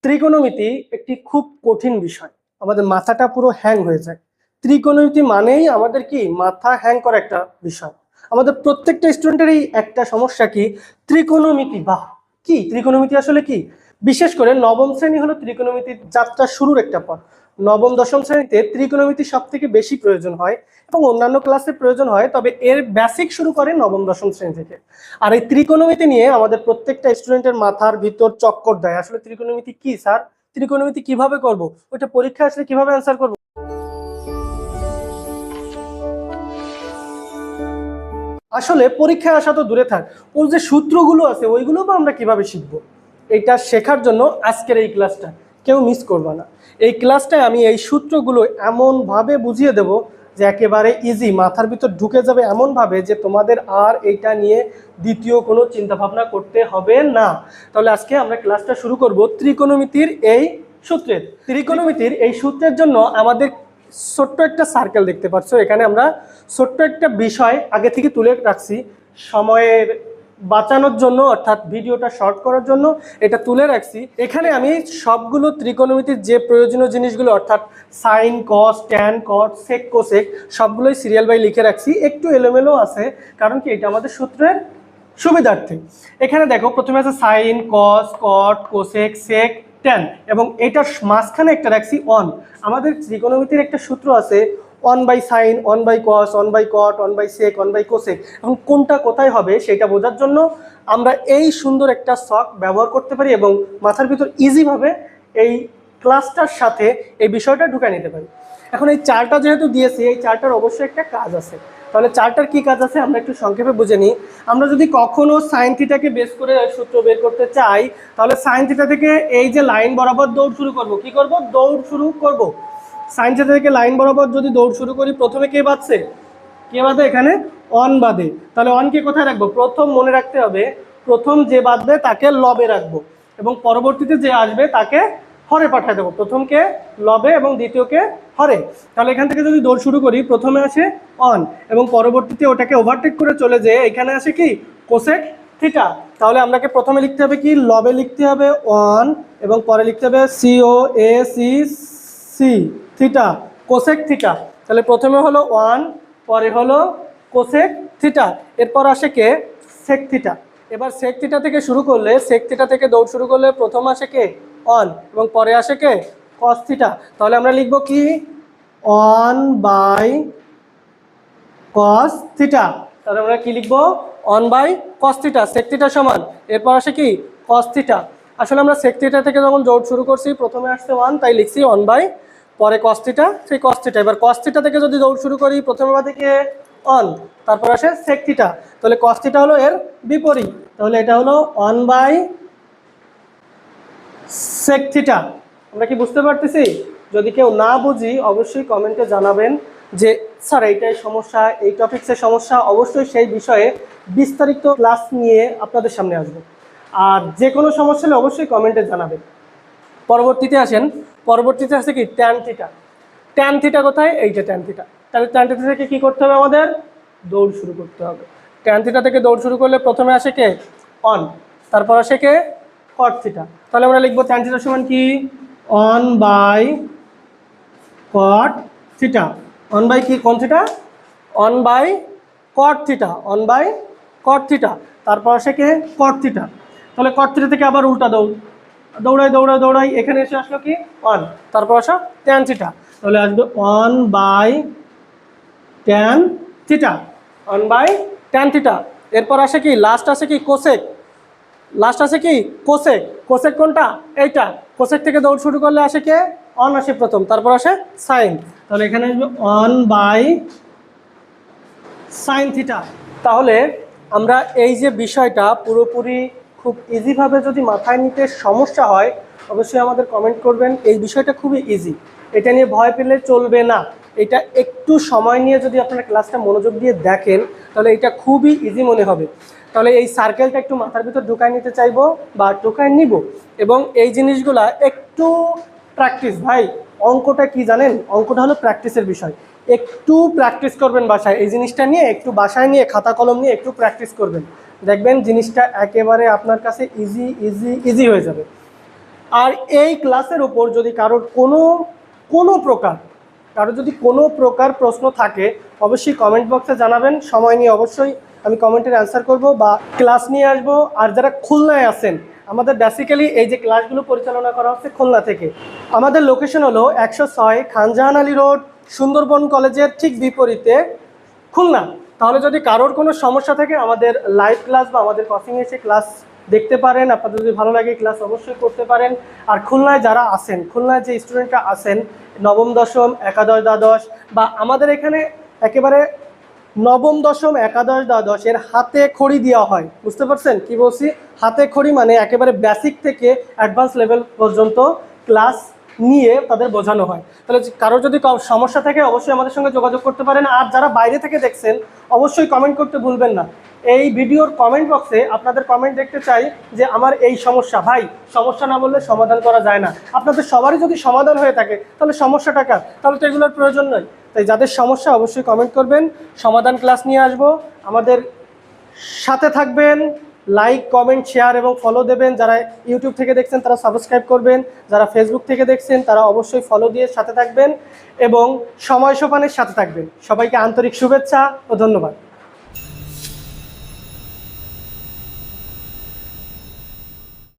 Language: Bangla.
ত্রিকোণমিতি একটি খুব কঠিন বিষয়। আমাদের মাথাটা পুরো হ্যাং হয়ে যায়। ত্রিকোণমিতি মানেই আমাদের কি মাথা হ্যাং করা একটা বিষয়। আমাদের প্রত্যেকটা স্টুডেন্টেরই একটা সমস্যা কি ত্রিকোণমিতি বা কি ত্রিকোণমিতি আসলে কি। বিশেষ করে নবম শ্রেণী হলো ত্রিকোণমিতির যাত্রা শুরুর একটা পথ। নবম দশম শ্রেণীতে ত্রিকোণমিতি সব থেকে বেশি প্রয়োজন হয় এবং অন্যান্য ক্লাসে প্রয়োজন হয়, তবে এর বেসিক শুরু করে নবম দশম শ্রেণী থেকে। আর এই ত্রিকোণমিতি নিয়ে আমাদের প্রত্যেকটা স্টুডেন্টের মাথার ভিতর চক্কর দেয়, আসলে ত্রিকোণমিতি কি স্যার, ত্রিকোণমিতি কিভাবে করব, ওইটা পরীক্ষা আসলে কিভাবে অ্যান্সার করব। আসলে পরীক্ষায় আসা তো দূরে থাক, ওর যে সূত্রগুলো আছে ওইগুলো বা আমরা কিভাবে শিখবো, এটা শেখার জন্য আজকের এই ক্লাসটা কেউ মিস করবে না। এই ক্লাসটায় আমি এই সূত্রগুলো এমনভাবে বুঝিয়ে দেব যে একেবারে ইজি, মাথার ভিতর ঢুকে যাবে এমনভাবে যে তোমাদের আর এইটা নিয়ে দ্বিতীয় কোনো চিন্তা ভাবনা করতে হবে না। তাহলে আজকে আমরা ক্লাসটা শুরু করব ত্রিকোণমিতির এই সূত্রের। ত্রিকোণমিতির এই সূত্রের জন্য আমাদের ছোট্ট একটা সার্কেল দেখতে পাচ্ছ, এখানে আমরা ছোট্ট একটা বিষয় আগে থেকে তুলে রাখছি সময়ের বাঁচানোর জন্য, অর্থাৎ ভিডিওটা শর্ট করার জন্য এটা তুলে রাখছি। এখানে আমি সবগুলো ত্রিকোণমিতির যে প্রয়োজনীয় জিনিসগুলো অর্থাৎ sine cos tan cot sec cosec সবগুলোই সিরিয়াল বাই লিখে রাখছি। একটু এলোমেলো আছে কারণ কি এটা আমাদের সূত্রের সুবিধার্থে। এখানে দেখো প্রথমে আছে sine cos cot cosec sec tan এবং এটার মাঝখানে একটা রাখছি অন। আমাদের ত্রিকোণমিতির একটা সূত্র আছে 1/sin 1/cos 1/cot 1/sec 1/cosec। এখন কোনটা কোথায় হবে সেটা বোঝার জন্য আমরা এই সুন্দর একটা ছক ব্যবহার করতে পারি এবং মাথার ভিতর ইজিভাবে এই ক্লাসটার সাথে এই বিষয়টা ঢুকায় নিতে পারি। এখন এই চারটা যেহেতু দিয়েছি, এই চারটার অবশ্যই একটা কাজ আছে। তাহলে চারটার কি কাজ আছে আমরা একটু সংক্ষেপে বুঝে নিই। আমরা যদি কখনো সাইন থিটাকে বেস করে সূত্র বের করতে চাই, তাহলে সাইন থিটা থেকে এই যে লাইন বরাবর দৌড় শুরু করব, কি করব, দৌড় শুরু করব। সাইন থিটা থেকে লাইন বরাবর যদি দৌড় শুরু করি, প্রথমে কে বাঁধছে, কে বাঁধে, এখানে অন বাঁধে। তাহলে অনকে কোথায় রাখবো, প্রথম মনে রাখতে হবে প্রথম যে বাঁধবে তাকে লবে রাখবো এবং পরবর্তীতে যে আসবে তাকে হরে পাঠিয়ে দেবো। প্রথমকে লবে এবং দ্বিতীয়কে হরে। তাহলে এখান থেকে যদি দৌড় শুরু করি, প্রথমে আসে অন এবং পরবর্তীতে ওটাকে ওভারটেক করে চলে যেয়ে এখানে আসে কি কোসেক থিটা। তাহলে আপনাকে প্রথমে লিখতে হবে কি, লবে লিখতে হবে অন এবং পরে লিখতে হবে COSEC থিটা কোসেক থিটা। তাহলে প্রথমে হলো ওয়ান, পরে হলো কোসেক থিটা, এরপর আসে কে সেক থিটা। এবার সেক থিটা থেকে শুরু করলে, সেক থিটা থেকে দৌড় শুরু করলে প্রথম আসে কে অন এবং পরে আসে কে কস থিটা। তাহলে আমরা লিখব কি 1/cos থিটা। তাহলে আমরা কি লিখব 1/cos থিটা, সেক থিটা সমান এরপর আসে কি কস থিটা। আসলে আমরা সেক থিটা থেকে যখন দৌড় শুরু করছি প্রথমে আসছে 1, তাই লিখছি 1/ পরে cos থিটা, সেই cos থিটা। এবার cos থিটা থেকে যদি দৌড় শুরু করি প্রথমে বাদে কে অন, তারপর আসে sec থিটা। তাহলে cos থিটা হলো এর বিপরীত, তাহলে এটা হলো 1/sec থিটা। আমরা কি বুঝতে পারতেছি? যদি কেউ না বুঝি অবশ্যই কমেন্টে জানাবেন যে স্যার এইটাই সমস্যা, এই টপিক্সের সমস্যা। অবশ্যই সেই বিষয়ে বিস্তারিত ক্লাস নিয়ে আপনাদের সামনে আসবো। আর যে কোনো সমস্যা হলে অবশ্যই কমেন্টে জানাবেন। পরবর্তীতে আসেন, পরবর্তীতে আছে কি ট্যান থিটা। ট্যান থিটা কোথায়, এইটা ট্যান থিটা। তাহলে ট্যান থিটা থেকে কি করতে হবে, আমাদের দৌড় শুরু করতে হবে। ট্যান থিটা থেকে দৌড় শুরু করলে প্রথমে আসে কে অন, তারপর আসে কে কট থিটা। তাহলে আমরা লিখবো ট্যান থিটা সমান কি 1/cot থিটা। 1/, কি কোন theta, 1/cot theta, 1/cot theta. তারপর আসে কে কট থিটা। তাহলে কট থিটা থেকে আবার উল্টা দৌড়, দৌড়াই দৌড়াই দৌড়াই এখানে এসে আসলো কি অন, তারপর আসো ট্যান থিটা। তাহলে আসবে 1/tan থিটা, 1/tan থিটা। এরপর আসে কি লাস্ট আসে কি কোসেক, লাস্ট আসে কি কোসেক। কোসেক কোনটা, এইটা। কোসেক থেকে দৌড় শুরু করলে আসে কে অন আসে প্রথম, তারপর আসে সাইন। তাহলে এখানে আসবে 1/sin থিটা। তাহলে আমরা এই যে বিষয়টা পুরোপুরি খুব ইজিভাবে যদি মাথায় নিতে সমস্যা হয় অবশ্যই আমাদের কমেন্ট করবেন। এই বিষয়টা খুবই ইজি, এটা নিয়ে ভয় পেলে চলবে না। এটা একটু সময় নিয়ে যদি আপনারা ক্লাসটা মনোযোগ দিয়ে দেখেন তাহলে এটা খুবই ইজি মনে হবে। তাহলে এই সার্কেলটা একটু মাথার ভিতর ঢুকায় নিতে চাইবো বা ঢুকায় নিব এবং এই জিনিসগুলা একটু প্র্যাকটিস। ভাই অঙ্কটা কি জানেন, অঙ্কটা হলো প্র্যাকটিসের বিষয়। একটু প্র্যাকটিস করবেন বাসায়, এই জিনিসটা নিয়ে একটু বাসায় নিয়ে খাতা কলম নিয়ে একটু প্র্যাকটিস করবেন, দেখবেন জিনিসটা একেবারে আপনার কাছে ইজি ইজি ইজি হয়ে যাবে। আর এই ক্লাসের উপর যদি কারোর যদি কোনো প্রকার প্রশ্ন থাকে অবশ্যই কমেন্ট বক্সে জানাবেন। সময় নিয়ে অবশ্যই আমি কমেন্টের অ্যান্সার করব বা ক্লাস নিয়ে আসব। আর যারা খুলনায় আছেন, আমাদের বেসিক্যালি এই যে ক্লাসগুলো পরিচালনা করা হচ্ছে খুলনা থেকে। আমাদের লোকেশন হলো 106 খানজাহান আলী রোড, সুন্দরবন কলেজের ঠিক বিপরীতে, খুলনা। তাহলে যদি কারোর কোনো সমস্যা থাকে আমাদের লাইভ ক্লাস বা আমাদের কোচিংয়ে এসে ক্লাস দেখতে পারেন। আপনাদের যদি ভালো লাগে ক্লাস অবশ্যই করতে পারেন। আর খুলনায় যারা আছেন, খুলনায় যে স্টুডেন্টরা আছেন নবম দশম একাদশ দ্বাদশ, বা আমাদের এখানে একেবারে নবম দশম একাদশ দ্বাদশের হাতে খড়ি দেওয়া হয়। বুঝতে পারছেন কি বলছি? হাতে খড়ি মানে একেবারে বেসিক থেকে অ্যাডভান্স লেভেল পর্যন্ত ক্লাস নিয়ে তাদের বোঝানো হয়। তাহলে কারোর যদি সমস্যা থাকে অবশ্যই আমাদের সঙ্গে যোগাযোগ করতে পারেন। আর যারা বাইরে থেকে দেখছেন অবশ্যই কমেন্ট করতে ভুলবেন না। এই ভিডিওর কমেন্ট বক্সে আপনাদের কমেন্ট দেখতে চাই যে আমার এই সমস্যা, ভাই সমস্যা না বললে সমাধান করা যায় না। আপনাদের সবারই যদি সমাধান হয়ে থাকে তাহলে সমস্যাটা কার? তাহলে তো এগুলোর প্রয়োজন নয়। তাই যাদের সমস্যা অবশ্যই কমেন্ট করবেন, সমাধান ক্লাস নিয়ে আসব। আমাদের সাথে থাকবেন, লাইক কমেন্ট শেয়ার এবং ফলো দেবেন। যারা ইউটিউব থেকে দেখছেন তারা সাবস্ক্রাইব করবেন, যারা ফেসবুক থেকে দেখছেন তারা অবশ্যই ফলো দিয়ে সাথে থাকবেন এবং সময় সোপানের সাথে থাকবেন। সবাইকে আন্তরিক শুভেচ্ছা ও ধন্যবাদ।